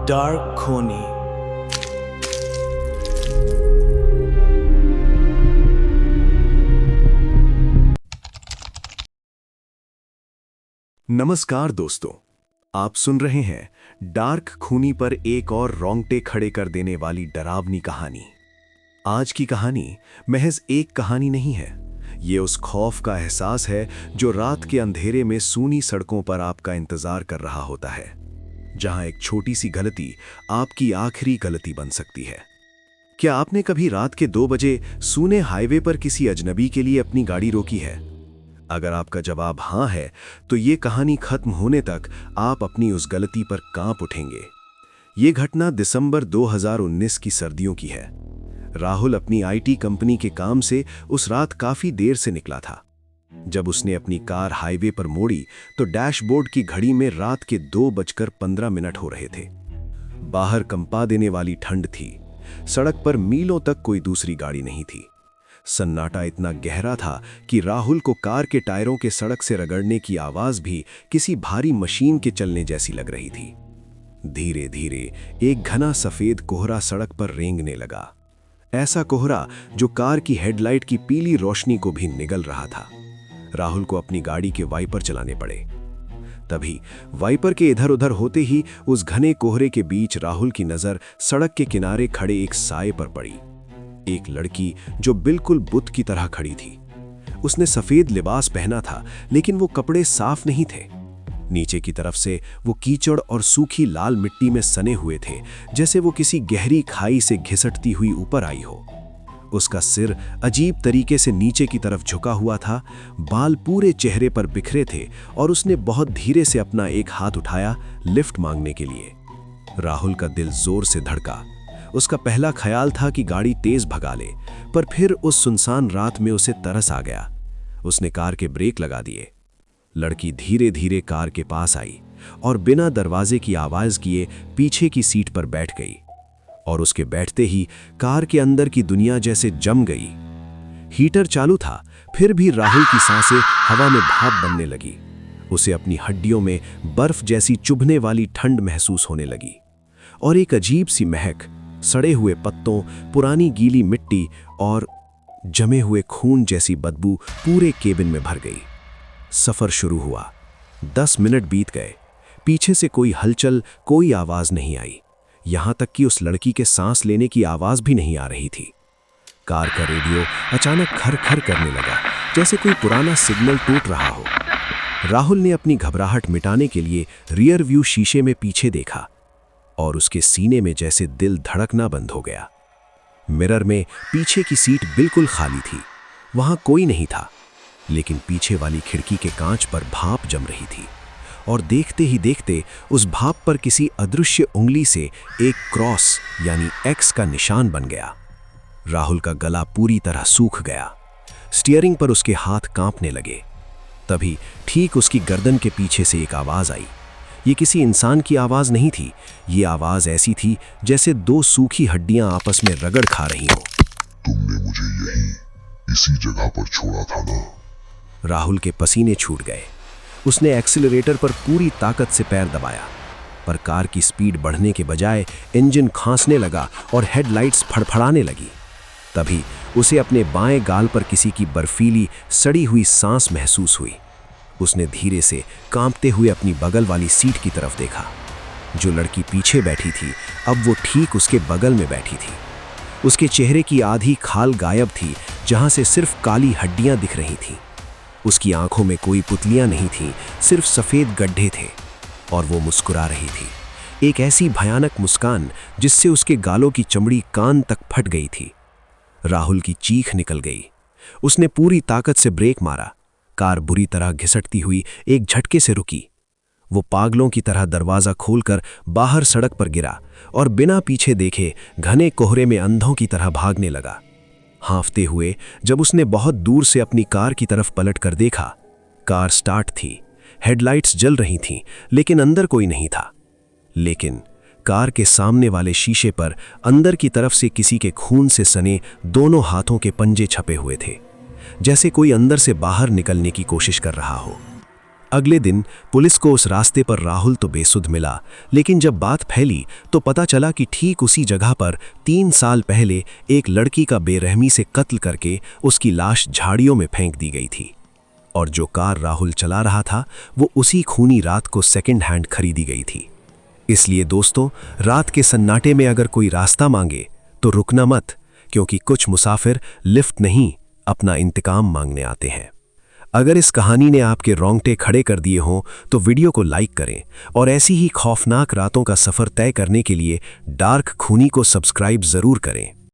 Dark खूनी। नमस्कार दोस्तों, आप सुन रहे हैं डार्क खूनी पर एक और रोंगटे खड़े कर देने वाली डरावनी कहानी। आज की कहानी महज एक कहानी नहीं है, ये उस खौफ का एहसास है जो रात के अंधेरे में सूनी सड़कों पर आपका इंतजार कर रहा होता है, जहां एक छोटी सी गलती आपकी आखिरी गलती बन सकती है। क्या आपने कभी रात के 2 बजे सूने हाईवे पर किसी अजनबी के लिए अपनी गाड़ी रोकी है? अगर आपका जवाब हाँ है, तो ये कहानी खत्म होने तक आप अपनी उस गलती पर कांप उठेंगे। ये घटना दिसंबर 2019 की सर्दियों की है। राहुल अपनी आईटी कंपनी के काम से उस रात काफी देर से निकला था। जब उसने अपनी कार हाईवे पर मोड़ी तो डैशबोर्ड की घड़ी में रात के 2:15 हो रहे थे। बाहर कंपा देने वाली ठंड थी। सड़क पर मीलों तक कोई दूसरी गाड़ी नहीं थी। सन्नाटा इतना गहरा था कि राहुल को कार के टायरों के सड़क से रगड़ने की आवाज भी किसी भारी मशीन के चलने जैसी लग रही थी। धीरे धीरे एक घना सफेद कोहरा सड़क पर रेंगने लगा, ऐसा कोहरा जो कार की हेडलाइट की पीली रोशनी को भी निगल रहा था। राहुल को अपनी गाड़ी के वाइपर चलाने पड़े। तभी वाइपर के इधर उधर होते ही उस घने कोहरे के बीच राहुल की नजर सड़क के किनारे खड़े एक साए पर पड़ी। एक लड़की जो बिल्कुल बुत की तरह खड़ी थी। उसने सफेद लिबास पहना था, लेकिन वो कपड़े साफ नहीं थे। नीचे की तरफ से वो कीचड़ और सूखी लाल मिट्टी में सने हुए थे, जैसे वो किसी गहरी खाई से घिसटती हुई ऊपर आई हो। उसका सिर अजीब तरीके से नीचे की तरफ झुका हुआ था, बाल पूरे चेहरे पर बिखरे थे और उसने बहुत धीरे से अपना एक हाथ उठाया लिफ्ट मांगने के लिए। राहुल का दिल जोर से धड़का। उसका पहला ख्याल था कि गाड़ी तेज भगा ले, पर फिर उस सुनसान रात में उसे तरस आ गया। उसने कार के ब्रेक लगा दिए। लड़की धीरे धीरे कार के पास आई और बिना दरवाजे की आवाज किए पीछे की सीट पर बैठ गई। और उसके बैठते ही कार के अंदर की दुनिया जैसे जम गई। हीटर चालू था, फिर भी राहुल की सांसें हवा में भाप बनने लगी। उसे अपनी हड्डियों में बर्फ जैसी चुभने वाली ठंड महसूस होने लगी और एक अजीब सी महक, सड़े हुए पत्तों, पुरानी गीली मिट्टी और जमे हुए खून जैसी बदबू पूरे केबिन में भर गई। सफर शुरू हुआ। 10 मिनट बीत गए। पीछे से कोई हलचल, कोई आवाज नहीं आई। यहां तक कि उस लड़की के सांस लेने की आवाज भी नहीं आ रही थी। कार का रेडियो अचानक खर-खर करने लगा, जैसे कोई पुराना सिग्नल टूट रहा हो। राहुल ने अपनी घबराहट मिटाने के लिए रियर व्यू शीशे में पीछे देखा और उसके सीने में जैसे दिल धड़कना बंद हो गया। मिरर में पीछे की सीट बिल्कुल खाली थी। वहां कोई नहीं था, लेकिन पीछे वाली खिड़की के कांच पर भाप जम रही थी और देखते ही देखते उस भाप पर किसी अदृश्य उंगली से एक क्रॉस यानी एक्स का निशान बन गया। राहुल का गला पूरी तरह सूख गया। स्टीयरिंग पर उसके हाथ कांपने लगे। तभी ठीक उसकी गर्दन के पीछे से एक आवाज आई। ये किसी इंसान की आवाज नहीं थी। ये आवाज ऐसी थी जैसे 2 सूखी हड्डियां आपस में रगड़ खा रही हो। तुमने मुझे यहीं इसी जगह पर छोड़ा था ना? राहुल के पसीने छूट गए। उसने एक्सीलरेटर पर पूरी ताकत से पैर दबाया, पर कार की स्पीड बढ़ने के बजाय इंजन खांसने लगा और हेडलाइट्स फड़फड़ाने लगी। तभी उसे अपने बाएं गाल पर किसी की बर्फीली सड़ी हुई सांस महसूस हुई। उसने धीरे से कांपते हुए अपनी बगल वाली सीट की तरफ देखा। जो लड़की पीछे बैठी थी, अब वो ठीक उसके बगल में बैठी थी। उसके चेहरे की आधी खाल गायब थी, जहां से सिर्फ काली हड्डियां दिख रही थीं। उसकी आंखों में कोई पुतलियां नहीं थीं, सिर्फ सफेद गड्ढे थे और वो मुस्कुरा रही थी। एक ऐसी भयानक मुस्कान जिससे उसके गालों की चमड़ी कान तक फट गई थी। राहुल की चीख निकल गई। उसने पूरी ताकत से ब्रेक मारा। कार बुरी तरह घिसटती हुई एक झटके से रुकी। वो पागलों की तरह दरवाजा खोलकर बाहर सड़क पर गिरा और बिना पीछे देखे घने कोहरे में अंधों की तरह भागने लगा। हाँफते हुए जब उसने बहुत दूर से अपनी कार की तरफ पलट कर देखा, कार स्टार्ट थी, हेडलाइट्स जल रही थीं, लेकिन अंदर कोई नहीं था। लेकिन कार के सामने वाले शीशे पर अंदर की तरफ से किसी के खून से सने दोनों हाथों के पंजे छपे हुए थे, जैसे कोई अंदर से बाहर निकलने की कोशिश कर रहा हो। अगले दिन पुलिस को उस रास्ते पर राहुल तो बेसुध मिला, लेकिन जब बात फैली तो पता चला कि ठीक उसी जगह पर 3 साल पहले एक लड़की का बेरहमी से कत्ल करके उसकी लाश झाड़ियों में फेंक दी गई थी। और जो कार राहुल चला रहा था वो उसी खूनी रात को सेकंड हैंड खरीदी गई थी। इसलिए दोस्तों, रात के सन्नाटे में अगर कोई रास्ता मांगे तो रुकना मत, क्योंकि कुछ मुसाफिर लिफ्ट नहीं, अपना इंतकाम मांगने आते हैं। अगर इस कहानी ने आपके रोंगटे खड़े कर दिए हों तो वीडियो को लाइक करें और ऐसी ही खौफनाक रातों का सफ़र तय करने के लिए डार्क खूनी को सब्सक्राइब ज़रूर करें।